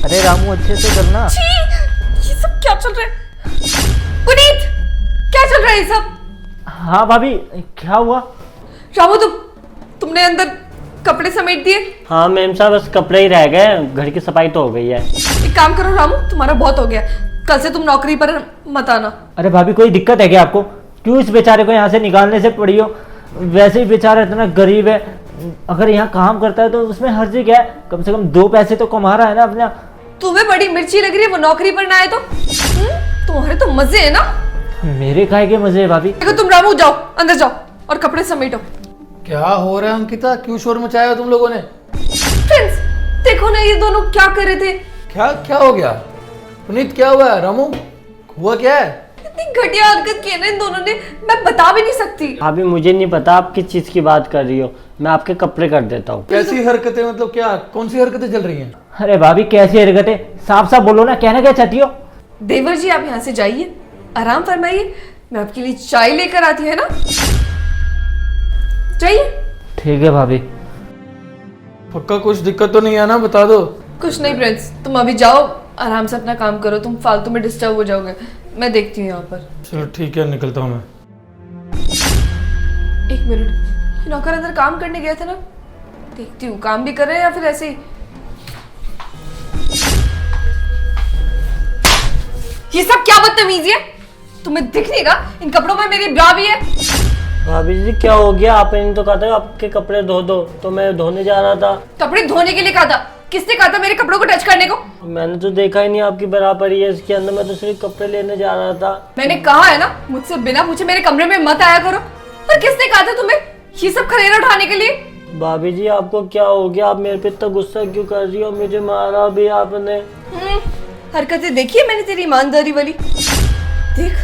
अरे रामू अच्छे से करना। छी, ये सब क्या चल रहा है? पुनीत, क्या चल रहा है ये सब? हाँ भाभी, क्या हुआ? रामू, तुमने अंदर कपड़े समेट दिए? हाँ मैम साहब, बस कपड़े ही रह गए, घर की सफाई तो हो गई है। एक काम करो रामू, तुम्हारा बहुत हो गया, कल से तुम नौकरी पर मत आना। अरे भाभी कोई दिक्कत है क्या आपको? क्यों इस बेचारे को यहाँ से निकालने से पड़ी हो? वैसे ही बेचारा इतना गरीब है, अगर यहाँ काम करता है तो उसमें हर्जी क्या है? कम से कम 2 पैसे तो कमा रहा है ना अपना। तुम्हें बड़ी मिर्ची लग रही है वो नौकरी पर ना आए तो? तुम्हारे तो मजे है ना। मेरे खाए के मजे है भाभी। देखो तुम रामू, जाओ अंदर जाओ और कपड़े समेटो। क्या हो रहा है अंकिता? क्यों शोर मचाया हो तुम लोगों ने? फ्रेंड्स, देखो ना ये दोनों क्या कर रहे थे। क्या क्या हो गया? पुनीत क्या हुआ? रामू हुआ क्या है? इतनी घटिया हरकत की है ना इन दोनों ने, मैं बता भी नहीं सकती। अभी मुझे नहीं पता आप किस चीज की बात कर रही हो, मैं आपके कपड़े कर देता हूँ। कैसी हरकतें? मतलब क्या, कौन सी हरकतें चल रही हैं? अरे भाभी कैसी हरकतें? साफ साफ बोलो ना, कहना क्या चाहती हो? देवर जी आप यहाँ से जाइए, आराम फरमाइए, मैं आपके लिए चाय लेकर आती है ना। जाइए। ठीक है भाभी। पक्का कुछ दिक्कत तो नहीं है ना? बता दो। कुछ नहीं फ्रेंड्स, तुम अभी जाओ, आराम से अपना काम करो, तुम फालतू में डिस्टर्ब हो जाओगे। मैं देखती हूँ यहाँ पर। चलो ठीक है, निकलता हूँ मैं। 1 मिनट, ये नौकर अंदर काम करने गया था ना, देखती हूँ काम भी कर रहे हैं या फिर ऐसे ही। ये सब क्या बदतमीजी है? तुम्हें दिख नहीं रहा इन कपड़ों में मेरी ब्रा भी है? भाभी जी क्या हो गया? आपने तो कहा था आपके कपड़े धो दो, तो मैं धोने जा रहा था। कपड़े धोने के लिए कहा था? किसने कहा था मेरे कपड़ों को टच करने को? मैंने तो देखा ही नहीं आपकी बराबरी है इसके अंदर, मैं तो सिर्फ कपड़े लेने जा रहा था। मैंने कहा है ना, मुझसे बिना पूछे मेरे कमरे में मत आया करो। पर किसने कहा था तुम्हें ये सब खरेरा उठाने के लिए? भाभी जी आपको क्या हो गया? आप मेरे पे इतना गुस्सा क्यों कर रही हो? मुझे मारा भी आपने। हरकतें देखी है मैंने तेरी ईमानदारी वाली। देख,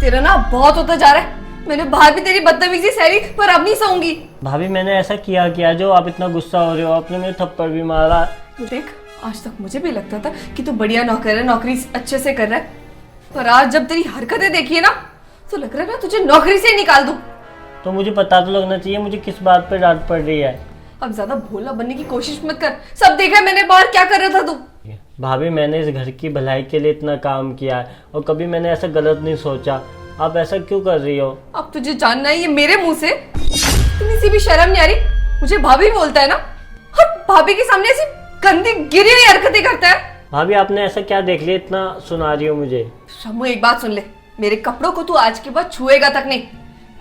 तेरा ना बहुत होता जा रहा है। मैंने बाहर भी तेरी बदतमीजी सही, पर अब नहीं सहूंगी। भाभी मैंने ऐसा किया जो आप इतना गुस्सा हो रहे हो? आपने मेरे थप्पड़ भी मारा। देख, आज तक मुझे भी लगता था कि तू बढ़िया नौकर है, नौकरी अच्छे से कर रहा है, पर आज जब तेरी हरकतें देखी है ना, तो लग रहा है ना तुझे नौकरी से ही निकाल दूं। तो मुझे पता तो लगना चाहिए मुझे किस बात पे डांट पड़ रही है। अब ज्यादा भोला बनने की कोशिश मत कर, सब देखा है मैंने बाहर क्या कर रहा था तू। भाभी मैंने इस घर की भलाई के लिए इतना काम किया है और कभी मैंने ऐसा गलत नहीं सोचा, आप ऐसा क्यों कर रही हो? अब तुझे जानना है ये मेरे मुंह से इतनी सी भी शर्म नहीं आ रही? मुझे भाभी बोलता है ना, और भाभी के सामने ऐसी गंदी गिरी हुई हरकतें करता है। भाभी आपने ऐसा क्या देख लिया इतना सुना रही हो मुझे? शम्मू एक बात सुन ले, मेरे कपड़ों को तू आज के बाद छुएगा तक नहीं।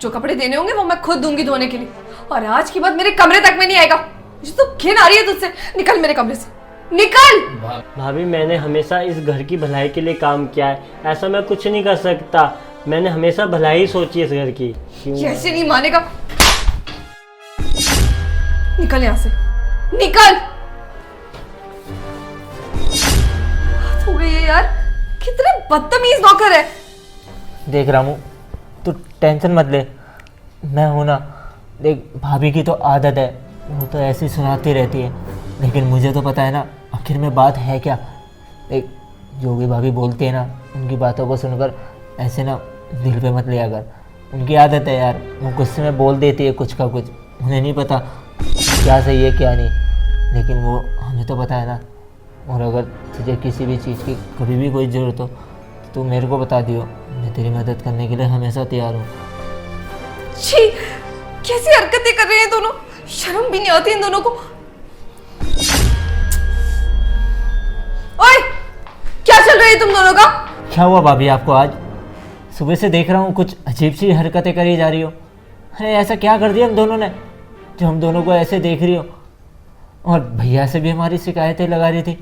जो कपड़े देने होंगे वो मैं खुद दूंगी धोने के लिए, और आज के बाद मेरे कमरे तक में नहीं आएगा। मुझे तो घिन आ रही है तुझसे, निकल मेरे कमरे से, निकल। भाभी मैंने हमेशा इस घर की भलाई के लिए काम किया है, ऐसा मैं कुछ नहीं कर सकता। मैंने हमेशा भलाई सोची इस घर की। ये ऐसे नहीं मानेगा, निकल यहाँ से, निकल। बात हो गई है यार, कितने बदतमीज नौकर है। देख रामू, तू टेंशन मत ले, मैं हूं ना। देख भाभी की तो आदत है, वो तो ऐसी सुनाती रहती है, लेकिन मुझे तो पता है ना आखिर में बात है क्या। देख जो भी भाभी बोलती है ना, उनकी बातों को सुनकर ऐसे ना दिल पे मत लिया कर। उनकी आदत है यार, वो गुस्से में बोल देती है कुछ का कुछ, उन्हें नहीं पता क्या सही है क्या नहीं, लेकिन वो हमें तो पता है ना। और अगर तुझे किसी भी चीज़ की कभी भी कोई ज़रूरत हो तो तू मेरे को बता दियो, मैं तेरी मदद करने के लिए हमेशा तैयार हूँ। छी, कैसी हरकतें कर रहे हैं दोनों, शर्म भी नहीं आती इन दोनों को। ओए, क्या चल रहा है तुम दोनों का? क्या हुआ भाभी आपको? आज सुबह से देख रहा हूँ कुछ अजीब सी हरकतें करी जा रही हो। अरे ऐसा क्या कर दिया हम दोनों ने जो हम दोनों को ऐसे देख रही हो? और भैया से भी हमारी शिकायतें लगा रही थी।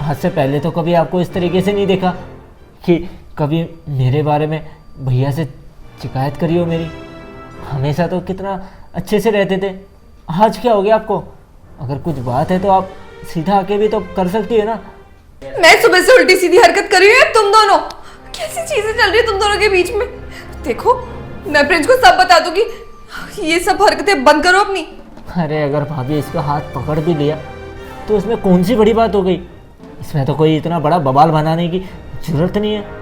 आज से पहले तो कभी आपको इस तरीके से नहीं देखा कि कभी मेरे बारे में भैया से शिकायत करी हो मेरी। हमेशा तो कितना अच्छे से रहते थे, आज क्या हो गया आपको? अगर कुछ बात है तो आप सीधा आके भी तो कर सकती है ना। मैं सुबह से उल्टी सीधी हरकत कर रही हूँ, तुम दोनों कैसी चीजें चल रही है तुम दोनों के बीच में? देखो मैं प्रिंस को सब बता दूंगी, ये सब हरकतें बंद करो अपनी। अरे अगर भाभी इसका हाथ पकड़ भी लिया तो इसमें कौन सी बड़ी बात हो गई? इसमें तो कोई इतना बड़ा बवाल बनाने की जरूरत नहीं है।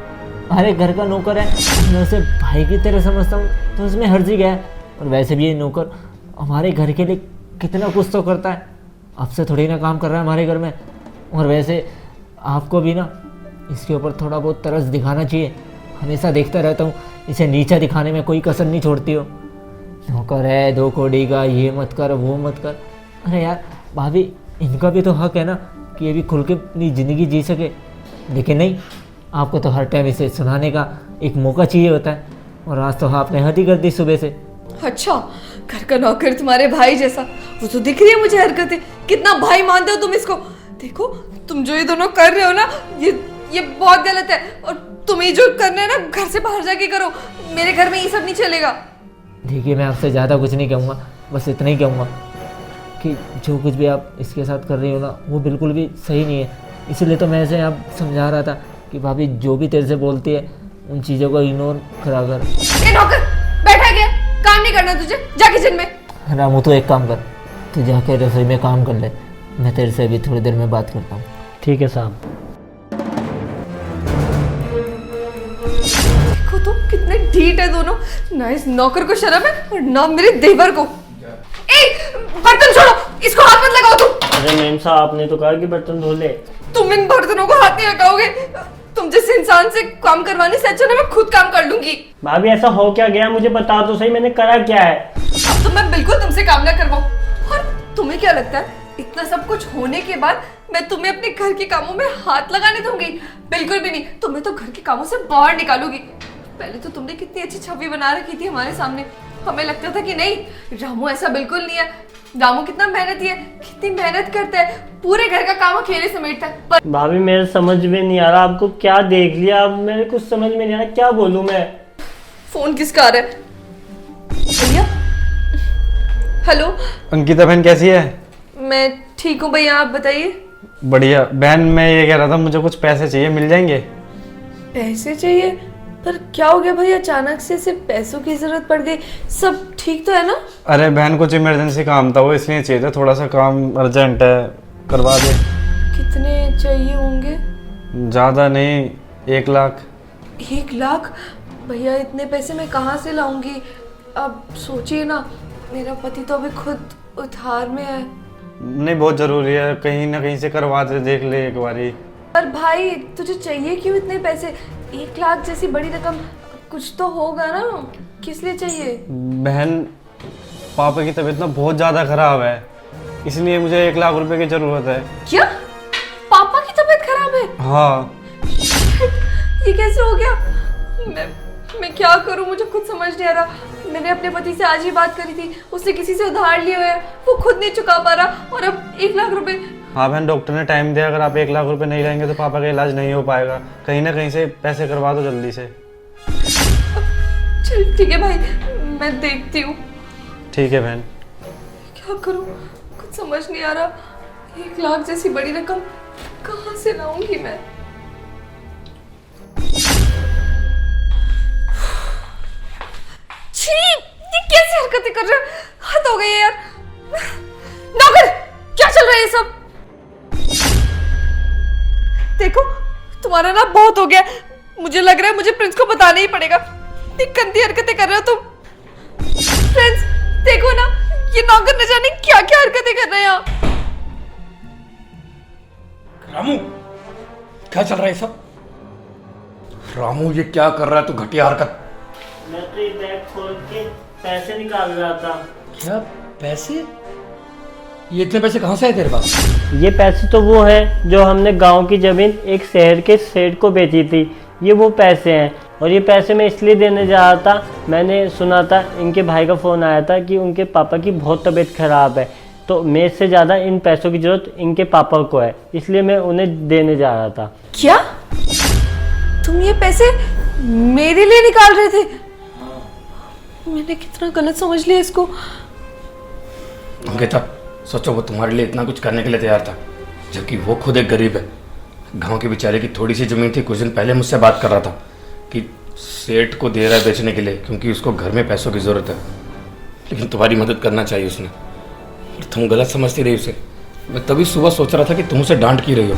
अरे घर का नौकर है, मैं उसे भाई की तरह समझता हूँ, तो उसमें हर्जी गया है। और वैसे भी ये नौकर हमारे घर के लिए कितना कुछ तो करता है, अब से थोड़ी ना काम कर रहा है हमारे घर में। और वैसे आपको भी ना इसके ऊपर थोड़ा बहुत तरस दिखाना चाहिए। हमेशा देखता रहता हूँ इसे नीचा दिखाने में कोई कसर नहीं छोड़ती हो। नौकर है 2 कौड़ी का, ये मत कर वो मत कर। अरे यार भाभी, इनका भी तो हक है ना कि ये भी खुल के अपनी ज़िंदगी जी सके। लेकिन नहीं, आपको तो हर टाइम इसे सुनाने का एक मौका चाहिए होता है। और आज तो आपने हद ही कर दी सुबह से। अच्छा, घर का नौकर तुम्हारे भाई जैसा, वो तो दिख रही है मुझे हरकतें। कितना भाई मानते हो तुम इसको। देखो तुम जो ये दोनों कर रहे हो ना, ये बहुत गलत है। और तुम ही जो करना है ना, घर से बाहर जाके करो। मेरे घर में ये सब नहीं चलेगा। देखिए, मैं आपसे ज़्यादा कुछ नहीं कहूँगा, बस इतना ही कहूँगा कि जो कुछ भी आप इसके साथ कर रही हो ना, वो बिल्कुल भी सही नहीं है। इसीलिए तो मैं इसे आप समझा रहा था कि भाभी जो भी तेरे से बोलती है उन चीज़ों को इग्नोर करा कर। ए नौकर, बैठा गया, काम नहीं करना तुझे, जा किचन में। रामू, तो एक काम कर, तू जाके रसोई में काम कर ले। मैं तेरे से अभी थोड़ी देर में बात करता हूँ। ठीक है साहब। देखो तुम कितने ढीठ है दोनों। ना इस नौकर को शर्म है और ना मेरे देवर को। ए, बर्तन छोड़ो, इसको हाथ मत लगाओ तुम। अरे मैम साहब, आपने तो कहा कि बर्तन धो ले। तुम इन बर्तनों को हाथ नहीं लगाओगे। तुम जैसे इंसान से काम करवाने से अच्छा ना मैं खुद काम कर लूंगी। भाभी ऐसा हो क्या गया, मुझे बता तो सही, मैंने करा क्या है? अब तो मैं बिल्कुल तुमसे काम ना करवाऊं। और तुम्हें क्या लगता है इतना सब कुछ होने के बाद मैं तुम्हें अपने घर के कामों में हाथ लगाने दूंगी? बिल्कुल भी नहीं। तुम्हें तो घर के कामों से बाहर निकालूंगी। पहले तो तुमने कितनी अच्छी छवि बना रखी थी हमारे सामने। हमें लगता था कि नहीं, रामू ऐसा बिल्कुल नहीं है। रामू कितना मेहनती है, कितनी मेहनत करता है, पूरे घर का काम अकेले समेटता है। पर भाभी मेरे समझ में नहीं आ रहा, आपको क्या देख लिया, अब मेरे कुछ समझ में नहीं आ रहा, क्या बोलूं मैं? फोन किसका आ रहा है? भैया, हेलो। अंकिता बहन कैसी है? मैं ठीक हूँ भैया, आप बताइए। बढ़िया बहन, मैं ये कह रहा था मुझे कुछ पैसे चाहिए, मिल जाएंगे? पैसे चाहिए? पर क्या हो गया भाई, अचानक से सिर्फ पैसों की जरूरत पड़ गई? सब ठीक तो है ना? अरे बहन, कुछ इमरजेंसी काम था, वो इसलिए चाहिए था। थोड़ा सा काम अर्जेंट है, करवा दे। कितने चाहिए होंगे? ज़्यादा नहीं, 1 लाख। 1 लाख? भैया इतने पैसे मैं कहाँ से लाऊंगी? अब सोचिए ना, मेरा पति तो अभी खुद उधार में है। नहीं, बहुत ज़रूरी है, कहीं ना कहीं से करवा दे, देख ले एक बारी। पर भाई तुझे चाहिए क्यों इतने पैसे? 1 लाख जैसी बड़ी रकम, कुछ तो होगा ना, किस लिए चाहिए? बहन, पापा की तबीयत ना बहुत ज़्यादा ख़राब है, इसलिए मुझे 1 लाख रुपए की ज़रूरत है। क्या? पापा की तबीयत खराब है? हाँ। ये कैसे हो गया? मैं क्या करूं, मुझे खुद समझ नहीं आ रहा। मैंने अपने पति से आज ही बात करी थी, उससे किसी से उधार लिए हुए हैं, वो खुद नहीं चुका पा रहा, और अब 1 लाख रुपए। हाँ बहन, डॉक्टर ने टाइम दिया, अगर आप 1 लाख रुपए नहीं लाएंगे तो पापा का इलाज नहीं हो पाएगा। कहीं ना कहीं से पैसे करवा दो जल्दी से। चल ठीक है भाई, मैं देखती हूँ। ठीक है बहन। क्या करूं, कुछ समझ नहीं आ रहा। 1 लाख जैसी बड़ी रकम कहाँ से लाऊंगी मैं? छी, ये कैसी हरकतें कर रहे हो? हद हो गई है यार। नौकर, क्या चल रहा है ये सब? देखो तुम्हारा ना बहुत हो गया। मुझे लग रहा है मुझे प्रिंस को बताना ही पड़ेगा। इतनी गंदी हरकतें कर रहे हो तुम। प्रिंस देखो ना, ये नौकर न जाने क्या क्या हरकतें कर रहे हैं यहाँ। रामू, क्या चल रहा है सब? रामू, ये क्या कर रहा है तू? घटिया हरकत। मैं तो ये बैग खोल के पैसे निकाल रहा था। क्या पैसे? ये इतने पैसे कहाँ से आए तेरे पास? ये पैसे तो वो है जो हमने गांव की जमीन एक शहर के सेठ को बेची थी, ये वो पैसे हैं। और ये पैसे मैं इसलिए देने जा रहा था, मैंने सुना था इनके भाई का फ़ोन आया था कि उनके पापा की बहुत तबीयत ख़राब है, तो मेरे से ज़्यादा इन पैसों की ज़रूरत इनके पापा को है, इसलिए मैं उन्हें देने जा रहा था। क्या तुम ये पैसे मेरे लिए निकाल रहे थे? मैंने कितना गलत समझ लिया इसको। अंकिता, सोचो वो तुम्हारे लिए इतना कुछ करने के लिए तैयार था, जबकि वो खुद एक गरीब है। गांव के बेचारे की थोड़ी सी ज़मीन थी, कुछ दिन पहले मुझसे बात कर रहा था कि सेठ को दे रहा है बेचने के लिए, क्योंकि उसको घर में पैसों की ज़रूरत है। लेकिन तुम्हारी मदद करना चाहिए उसने, और तुम गलत समझती रही उसे। मैं तभी सुबह सोच रहा था कि तुम उसे डांट की रही हो।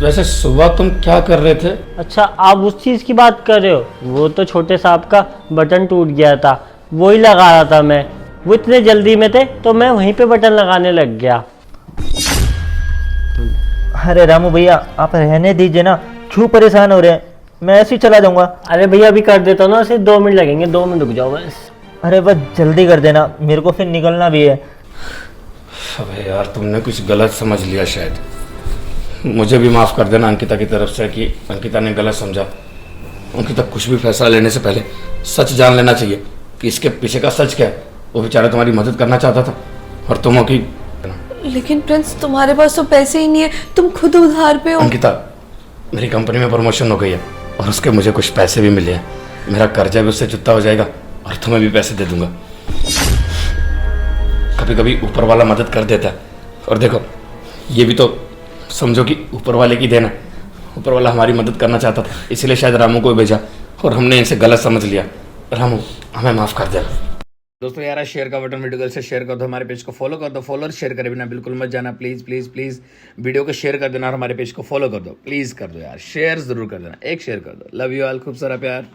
वैसे सुबह तुम क्या कर रहे थे? अच्छा, आप उस चीज़ की बात कर रहे हो? वो तो छोटे साहब का बटन टूट गया था, वही लगा रहा था मैं। वो इतने जल्दी में थे तो मैं वहीं पे बटन लगाने लग गया। अरे रामू भैया आप रहने दीजिए ना, क्यों परेशान हो रहे हैं, मैं ऐसे ही चला जाऊंगा। अरे भैया अभी कर देता हूँ ना, सिर्फ 2 मिनट लगेंगे, 2 मिनट रुक जाओ बस। अरे बस जल्दी कर देना, मेरे को फिर निकलना भी है। अबे यार तुमने कुछ गलत समझ लिया शायद। मुझे भी माफ़ कर देना अंकिता की तरफ से कि अंकिता ने गलत समझा। अंकिता कुछ भी फैसला लेने से पहले सच जान लेना चाहिए कि इसके पीछे का सच क्या है। वो बेचारा तुम्हारी मदद करना चाहता था और तुम हो कि लेकिन प्रिंस तुम्हारे पास तो पैसे ही नहीं है, तुम खुद उधार पे हो। अंकिता मेरी कंपनी में प्रमोशन हो गई है और उसके मुझे कुछ पैसे भी मिले हैं। मेरा कर्जा भी उससे चुकता हो जाएगा और तुम्हें भी पैसे दे दूंगा। कभी कभी ऊपर वाला मदद कर देता है। और देखो ये भी तो समझो कि ऊपर वाले की देना। ऊपर वाला हमारी मदद करना चाहता था, इसलिए शायद रामू को भेजा और हमने इनसे गलत समझ लिया। रामू हमें माफ़ कर दे। दोस्तों यार शेयर का बटन वीडियो से शेयर कर दो, हमारे पेज को फॉलो कर दो। फॉलोअर शेयर करे बिना बिल्कुल मत जाना, प्लीज़ प्लीज़ प्लीज़ वीडियो को शेयर कर देना और हमारे पेज को फॉलो कर दो। प्लीज़ कर दो यार, शेयर ज़रूर कर देना, एक शेयर कर दो। लव यू ऑल, खूब सारा प्यार।